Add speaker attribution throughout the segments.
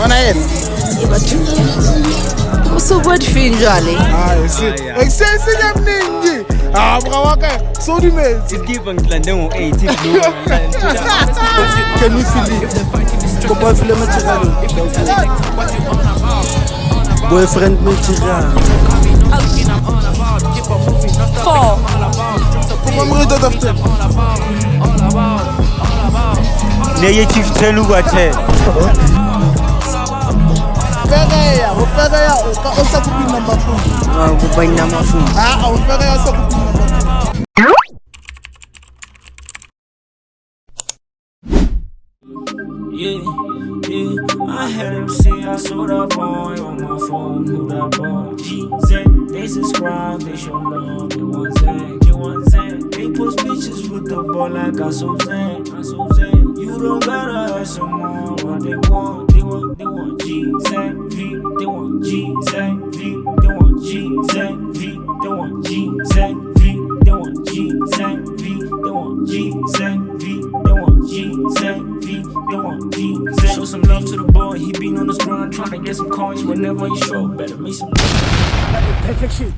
Speaker 1: Ona yena.
Speaker 2: Usubuthi finjali.
Speaker 1: Hayi si. Excess nyamningi. Ah bra waka. So di mezi.
Speaker 3: Isikipa ngilande ngo-80 blue.
Speaker 1: Can we feel it?
Speaker 4: Kopa feel material. Boyfriend material.
Speaker 2: 4.
Speaker 1: Kopa mo out of 10.
Speaker 3: Negative 10 over 10.
Speaker 1: Pega o sa kupi number 4.
Speaker 4: Kopa number 4.
Speaker 1: Ah, o pega ya sa kupi number 4.
Speaker 5: Yeah, I had him say I saw that boy on my phone, who that boy? G-Z, they subscribe, they show love, get one Zan. They post pictures with the boy like I so Zan. You don't gotta ask them more what they want. They want G-Z, V, they want G-Z, V, they want G-Z, V, they want G-Z, V, they want G-Z, V, they want G-Z, V, they want G-Z, V, they want G-Z. Show some love to the boy, he been on this grind trying to get some coins whenever he show. Better make some
Speaker 4: Perfection.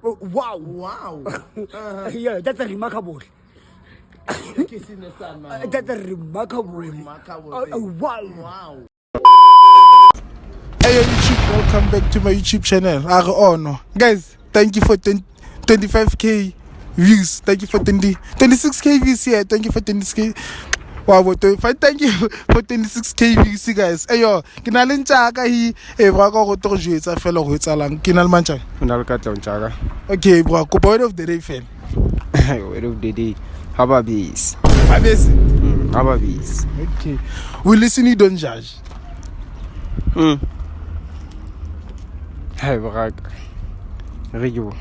Speaker 4: Wow. Yeah, that's a remarkable. That's a remarkable. Wow.
Speaker 1: Hey YouTube, welcome back to my YouTube channel. Guys, thank you for 25k views. Thank you for 26k views here. Thank you for 26k. Wow, thank you for 26k views, guys. Hey yo, ke na le ntjaka hi bra ka go tlo jwetsa fela go etsalang. Ke na le mantjaka.
Speaker 6: Una le ka ntjaka.
Speaker 1: Okay, bro, ko word of the day fan.
Speaker 6: Word of the day. Hababis. Hababis.
Speaker 1: Okay. We listen, you don't judge.
Speaker 6: Hey, brak. Rigo.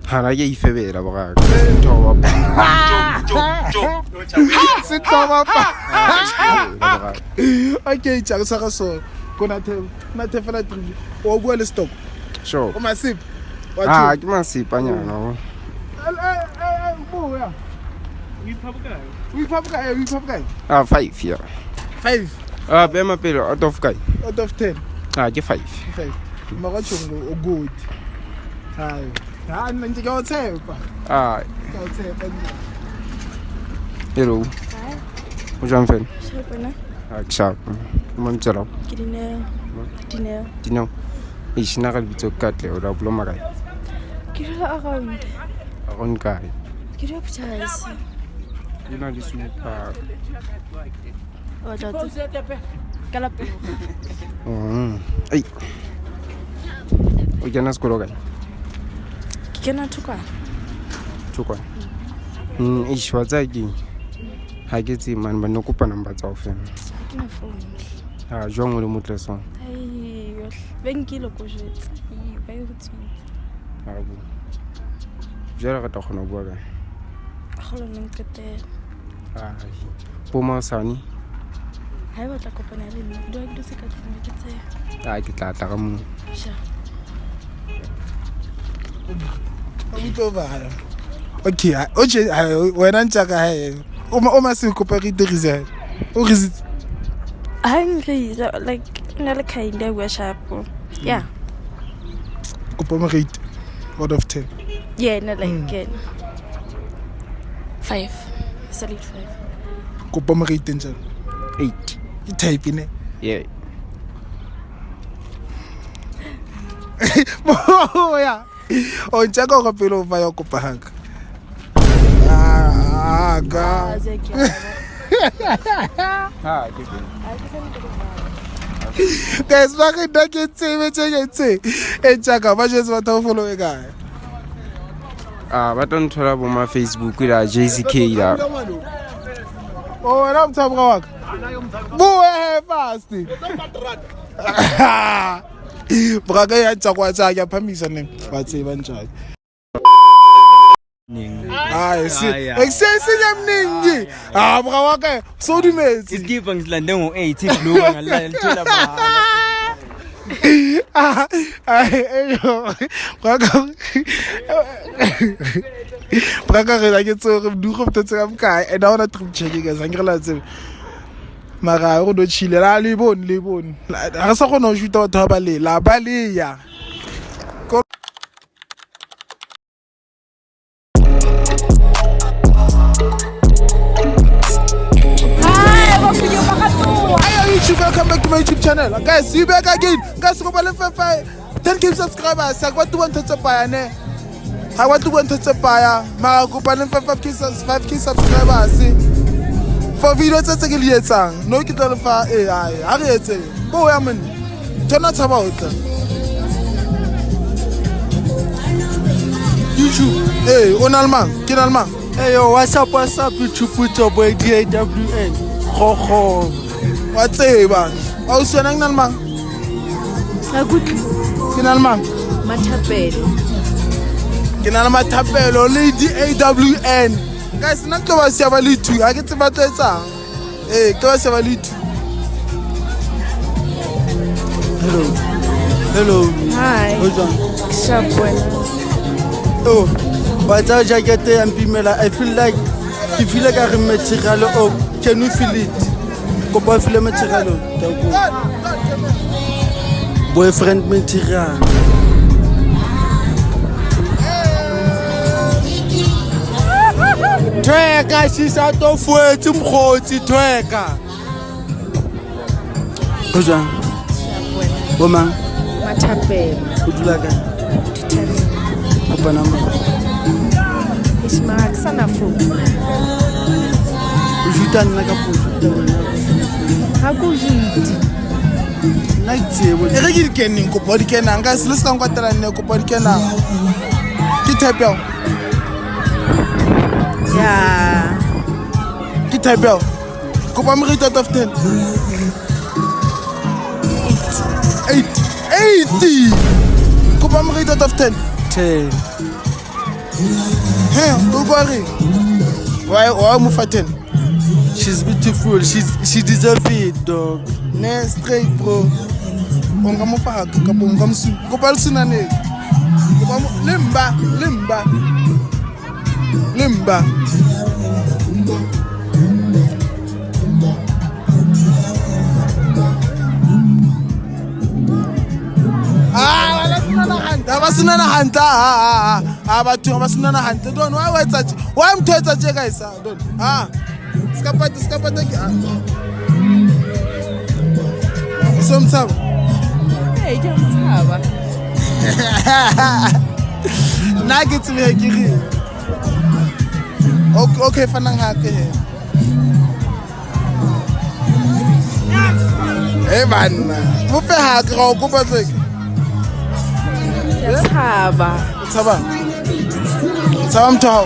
Speaker 6: Hana ye ifebela brak.
Speaker 1: Sit down, papa. Okay, tjaka sa so. Kona the fela trip. O bua le stock.
Speaker 6: Sure.
Speaker 1: O masip.
Speaker 6: Ah, ke masipa nyana.
Speaker 1: Boya. We pop guy.
Speaker 6: 5 here.
Speaker 1: 5
Speaker 6: Bema pelo out of guy.
Speaker 1: out of 10.
Speaker 6: Ke 5.
Speaker 1: 5. Makachongo o good. Hayi. Ha nna ntse ke o tshepa. Ke o tshepa.
Speaker 6: Hello.
Speaker 2: Hi.
Speaker 6: O jang fela?
Speaker 2: Shapana.
Speaker 6: Sharp. Mamtsela.
Speaker 2: Dineo.
Speaker 6: Ishina ga bitso katle o da bloma kae?
Speaker 2: Ke dula around.
Speaker 6: Around kae?
Speaker 2: Ke dula Butchers.
Speaker 6: Dina di supa.
Speaker 2: O jotse. Kala pelo.
Speaker 6: Ai. O jana skolo kae?
Speaker 2: Ke kena thuka.
Speaker 6: Tukwa. Ishwa tsa ke. Ha ke tse man ba no kopa number tsa o fela.
Speaker 2: Ke na phone.
Speaker 6: Jwang o le motleso.
Speaker 2: Ai, benkile ko jetse. Ba e hutsi.
Speaker 6: Bu. Jara ka khona bua ka.
Speaker 2: Kholo neng kete.
Speaker 6: Poma sani.
Speaker 2: Hai ba tla kopana le nna. Do ke se ka tsena ke tse.
Speaker 6: Ke tla ka mo.
Speaker 2: Sha.
Speaker 1: Okay, oje wena ntjaka hae. O masi kopa ke dirisa. O resist.
Speaker 2: Hungry, like not a kind of worship. Yeah.
Speaker 1: Kopa mo rate out of 10.
Speaker 2: Yeah, not like 5. Solid 5.
Speaker 1: Kopa mo rate njalo.
Speaker 6: 8.
Speaker 1: You type in it.
Speaker 6: Yeah.
Speaker 1: Yeah. O ntjaka go pelo va yo kopa hanga. Ga. Guys, back in the kitchen, and check out just what I follow a guy.
Speaker 6: But don't tell about my Facebook with a JCK.
Speaker 1: Oh, and I'm talking about boy, fast. Braga ya tsakwa ya phamisa neng ba tseba njani. Hayi si excess nyamningi. Bra waka so di mezi.
Speaker 3: Isikipa ngilande ngo-80 blue ngalithola bahala.
Speaker 1: Ayo. Braga. Braka re la ke tsore mdugo mtotse ka mkae and I wanna trip check guys a ngirela tsebe mara go do chile la le bone ga sa gona go shoota batho ba lela ba le ya YouTube, welcome back to my YouTube channel. Guys, you back again. Guys, go back 10k subscribers. I want to buy ne. I want to buy. Mara go back 5k subscribers. For videos tse ke le etsang. No ke tla fa AI. A re etse. Bo ya men. Tsona tsaba otla. YouTube. Hey, on allemand. Ke allemand.
Speaker 6: Hey yo, what's up YouTube, put your boy GWABABA. Ho.
Speaker 1: What's up, man? Oh, so nang nalmang? Kinalmang?
Speaker 2: Matapelo.
Speaker 1: Matapelo, Lady AWN. Guys, not to was Yavalitu. I get to battle song. Hey, go Yavalitu. Hello.
Speaker 2: Hi.
Speaker 6: Hold on. Oh, but I just get there and Pimela. I feel like I'm material. Oh, can you feel it? Boyfriend material. Boyfriend material. Tweka, she's out of way. Tumkhoti tweka. Oja. Woman.
Speaker 2: Matapelo.
Speaker 6: Udulaga. Apa nama?
Speaker 2: Ismail sana fu.
Speaker 6: Ujutan nakapuju.
Speaker 2: Hakuziti.
Speaker 6: Naitsebo.
Speaker 1: E re ke keneng go body kenang guys, le slang kwatela nne go body kenang. Ke type ya.
Speaker 2: Yeah.
Speaker 1: Ke type ya. Go ba mo rate out of 10. 80. Go ba mo rate out of 10.
Speaker 6: 10.
Speaker 1: Hey, o go re. Why mo fa 10?
Speaker 6: She's beautiful. She deserves it, dog.
Speaker 1: Ne straight bro. Onga mo fa ka bonga msu. Go ba suna ne. Go ba mo limba. Abasina na hanta batho abasina na hanta don why wetsa why mthetsa je guys don skapata ke somtsaba
Speaker 2: Hey, ke mtshaba.
Speaker 1: na ke tsebe ke re okay fanang ha ke banna mo fe ha ke go kopa tseke
Speaker 2: Mtshaba.
Speaker 1: Tsaba mtho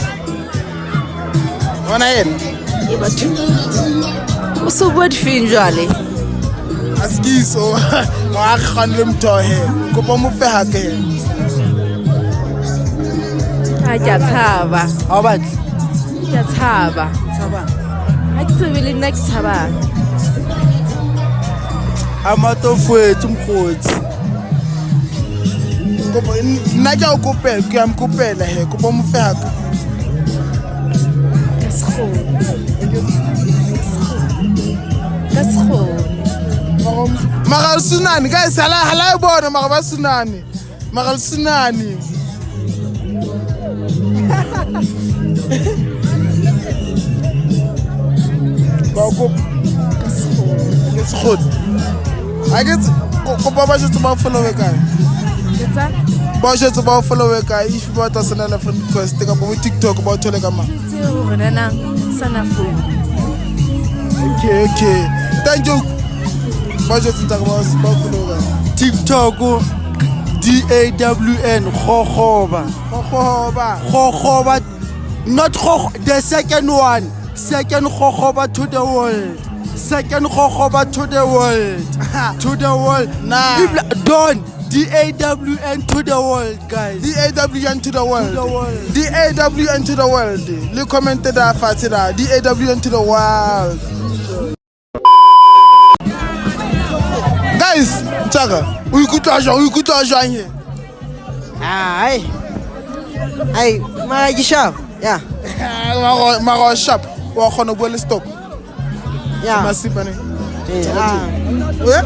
Speaker 1: wona yena
Speaker 2: E batho. O so bua difeng jwale?
Speaker 1: askiso mo a kgan le mtho he kopa mo fe ha ke
Speaker 2: Ha ke a tshaba.
Speaker 6: How about?
Speaker 2: Ke a tshaba.
Speaker 6: Saba.
Speaker 2: Ha ke tsebe le nna ke tshaba.
Speaker 6: Amatofwe tumkhotsi.
Speaker 1: kopa nna ke a kopela ke am kopela he kopa mo fe ha ke
Speaker 2: Ka sekgo.
Speaker 1: Magal sunani guys hala bona magaba sunani magal sunani ba ko sekgod I get ko ba jetse ba follow ka
Speaker 2: Ketsa?
Speaker 1: ba jetse ba follow ka if ba ta sena la friend request ka bo TikTok ba thole ka ma
Speaker 2: Tse hore nana sana phone.
Speaker 1: okay thank you ba jetse ta ba follow ka
Speaker 6: TikTok DAWN Khoba. Not the second one. Second Khoba to the world. Second Khoba to the world. To the world.
Speaker 1: Nah.
Speaker 6: Don't DAWN to the world, guys.
Speaker 1: DAWN to the world.
Speaker 6: To the world.
Speaker 1: DAWN to the world. Le commented da fatshe da DAWN to the world. Guys, tsaka. O ikutlwa jwang here?
Speaker 3: Ai, mara ke sharp.
Speaker 6: Yeah.
Speaker 1: Mara sharp. Wa khona go le stop.
Speaker 6: Yeah.
Speaker 1: Masipa ne.
Speaker 6: Yeah.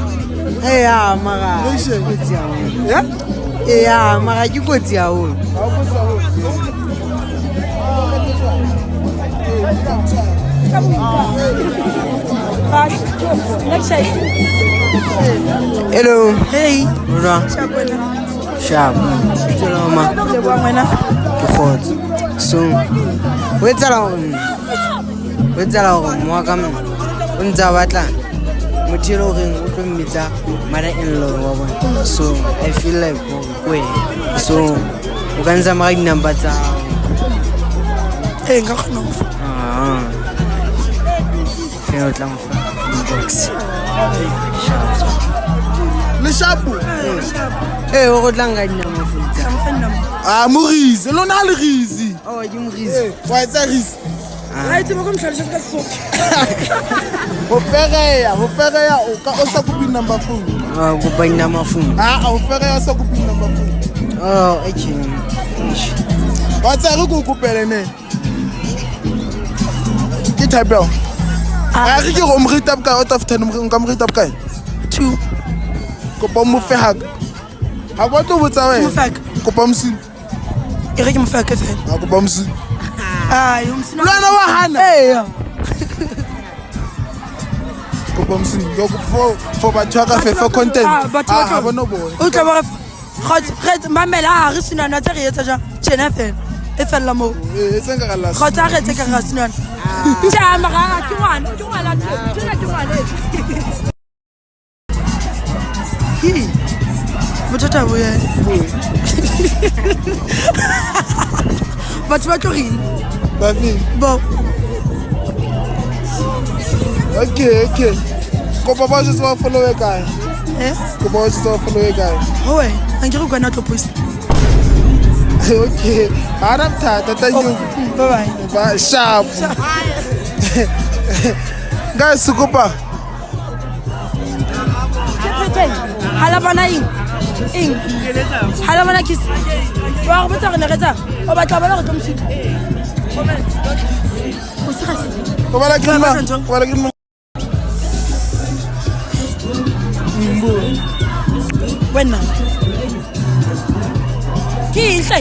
Speaker 6: Yeah, mara.
Speaker 1: Yeah?
Speaker 6: Yeah, mara ke kotsi haholo. Hello.
Speaker 2: Hey.
Speaker 6: Ora. Sharp. Tselama.
Speaker 2: Le bua ngwana.
Speaker 6: Ke khotso. So, o etsala hore mo ka mo o ntse a batla motho o reng o tlo mmitsa mother-in-law wa bona. So I feel like so o ka ntsha mara di-number tsa hao.
Speaker 2: Nka kgona go fa.
Speaker 6: Fela o tla mo fa inbox.
Speaker 1: Le shapo.
Speaker 6: O go tla nka di-number tsa.
Speaker 1: Morizi, lona le rizi.
Speaker 6: Oh, ke Morizi.
Speaker 1: Wa etsa rizi.
Speaker 2: Right, mo kom tlhalosetsa ka Sesotho.
Speaker 1: Ho fereya o ka o sa kopi number phone.
Speaker 6: Go buy number phone.
Speaker 1: O fereya o sa kopi number phone.
Speaker 6: Oh, okay.
Speaker 1: Wa tsa re go kopele ne. Ke type. Re ke go mrite up ka out of 10 nka mrite up ka
Speaker 2: 2.
Speaker 1: Kopa mo fe hak. Ha kwa tlo botsa wena. Kopa msi.
Speaker 2: E re ke mo fa ka fe.
Speaker 1: Kopa msi.
Speaker 2: Yo msina.
Speaker 1: Lwana wa hana. Kopa msi. Yo for batho ka fe for content.
Speaker 2: Ha
Speaker 1: bona bona.
Speaker 2: O tla ba re mamela re sinana tsa re etsa ja tjena fela. E fella mo.
Speaker 1: E tsenga ka last.
Speaker 2: Khotsa re tse ka ga sinana. Tja mara ke ngwana tjena ke ngwana. Bothata bo ye. Batho ba tlo reng?
Speaker 1: Ba fi.
Speaker 2: Bo.
Speaker 1: Okay. Kopa ba se wa follow e kae? Kopa ba se wa follow e kae?
Speaker 2: Howe, angere go na tlo post.
Speaker 1: Okay. Adam tata thank you.
Speaker 2: Bye.
Speaker 1: Ba sharp. Guys, kopa.
Speaker 2: Hala bana ing. Hala bana kiss. Wa go botsa re ne re tsa. O batla bana go tlomusika. O se ga se.
Speaker 1: Kopa la ke
Speaker 2: Wena. Ki hle.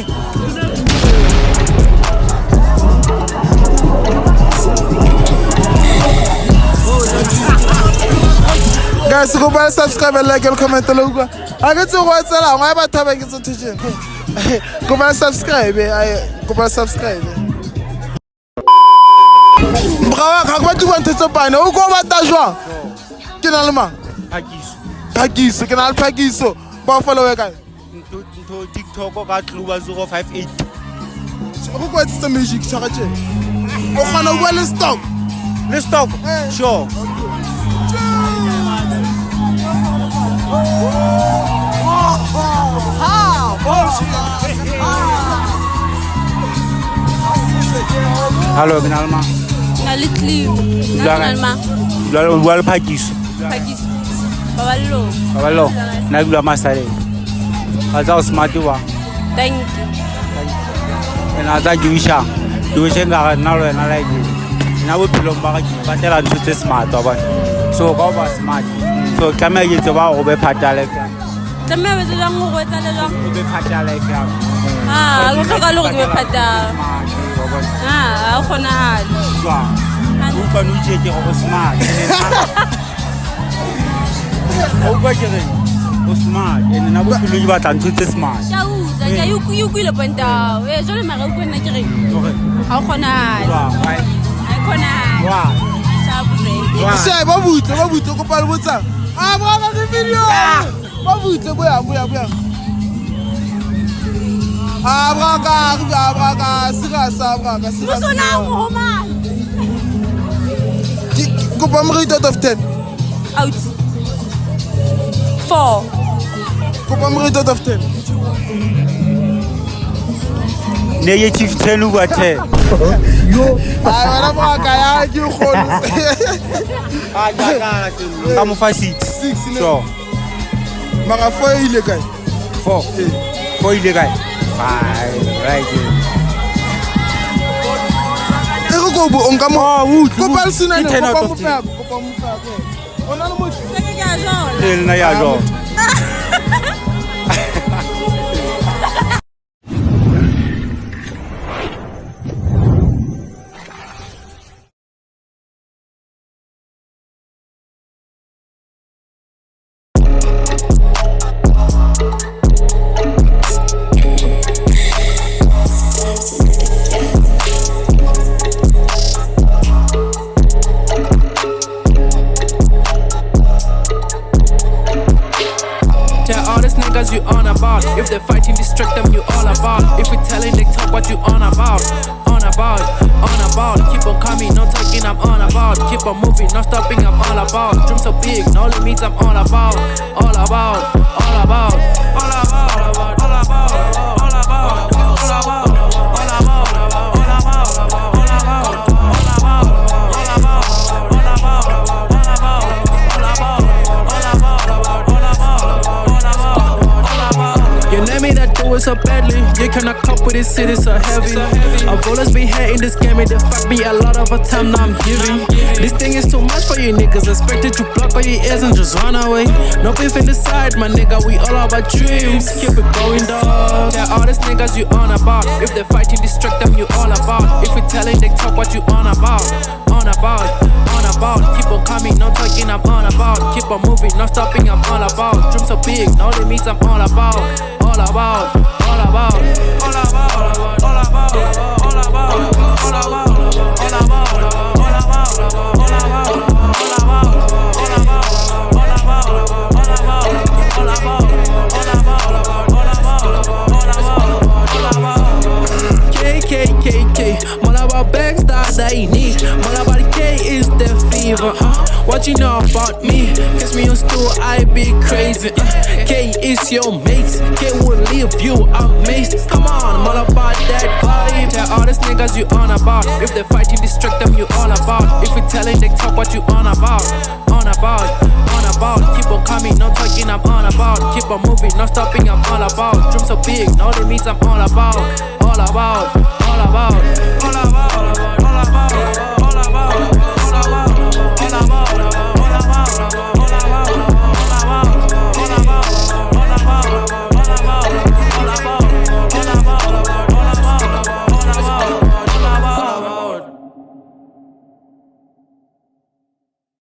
Speaker 1: Guys, go ba subscribe and like and comment below. I get to watch la ngwa ba thaba ke tso tsheng. Go ba subscribe, go ba subscribe. Bra ga ba tuwa ntse bana, o go bata jwang? Ke na le mang? Phakiso, ke na le Phakiso. Ba follow e kae?
Speaker 3: Nto TikTok ka Kluba 058.
Speaker 1: Go go tsa magic tshaka tje. O khona go le stock.
Speaker 3: Le stock. Sure. Hello, Binalma.
Speaker 7: Nalitli. Nalma.
Speaker 3: Well, Pagis.
Speaker 7: Pagis. Babalo.
Speaker 3: Babalo. Nagula Masare. As I was smart, you are.
Speaker 7: Thank you.
Speaker 3: And as I do, you now and I like it. Now we belong back, but tell us to smart. So go was smart. So come here to our over Patale.
Speaker 7: The man was a long way.
Speaker 3: Patale.
Speaker 7: I will talk a look at Pata. I'll go now.
Speaker 3: Who can we take over smart? Oh, smart. And now we believe that I'm too smart.
Speaker 7: You will open down. Where's all my open nature? How can I?
Speaker 1: Sai babuto ko pala botsa. Bana di video. Babuto boya. Abraka, sira.
Speaker 7: Sona Roma.
Speaker 1: Go pa mo out of 10.
Speaker 7: Out. 4.
Speaker 1: Go pa mo out of 10.
Speaker 3: Negative 10 over 10.
Speaker 1: Wala mo kaya ke kholo.
Speaker 3: Come for 6. Sure.
Speaker 1: Mara 4 ile kae?
Speaker 3: 4 ile kae? 5 right here.
Speaker 1: go bo onka mo. Kopa le sinane,
Speaker 3: Ke 10 out
Speaker 1: kopa
Speaker 3: of
Speaker 1: mo
Speaker 3: 10.
Speaker 1: fab, kopa mo fab. Ona le motho.
Speaker 3: e nna ya jalo
Speaker 8: Tell all these niggas you on about. If they're fighting, distract them, you all about. If we telling, they talk what you on about. On about, on about. Keep on coming, no talking, I'm on about. Keep on moving, no stopping, I'm all about. Dreams so big, no limits, I'm all about. All about, all about, all about, all about, all about, all about, all about. Do it so badly, you cannot cope with this city so heavy. I've always been here in this game, they fuck me a lot of the time, now I'm giving. This thing is too much for you niggas, expected to block all your ears and just run away. No beef in the side, my nigga, we all about dreams. Keep it going, dog. Tell all these niggas you on about. If they're fighting, distract them, you all about. If we telling, they talk what you on about. On about, on about. Keep on coming, no talking, I'm on about. Keep on moving, no stopping, I'm all about. Dreams so big, no limits, I'm all about. All about, all about, all about, all about, all about, all about, all KKKK, all about bags that I need. All about the K is the fever. What you know about me? Kiss me on stool, I be crazy. K is your mates. K will leave you amazed. Come on, I'm all about that vibe. Tell all these niggas you on about. If they're fighting, distract them, you all about. If we telling, they talk what you on about. On about, on about. Keep on coming, no talking, I'm on about. Keep on moving, no stopping, I'm all about. Dreams so big, no limits, I'm all about. All about, all about, all about, all about, all about, all about, all about, all about.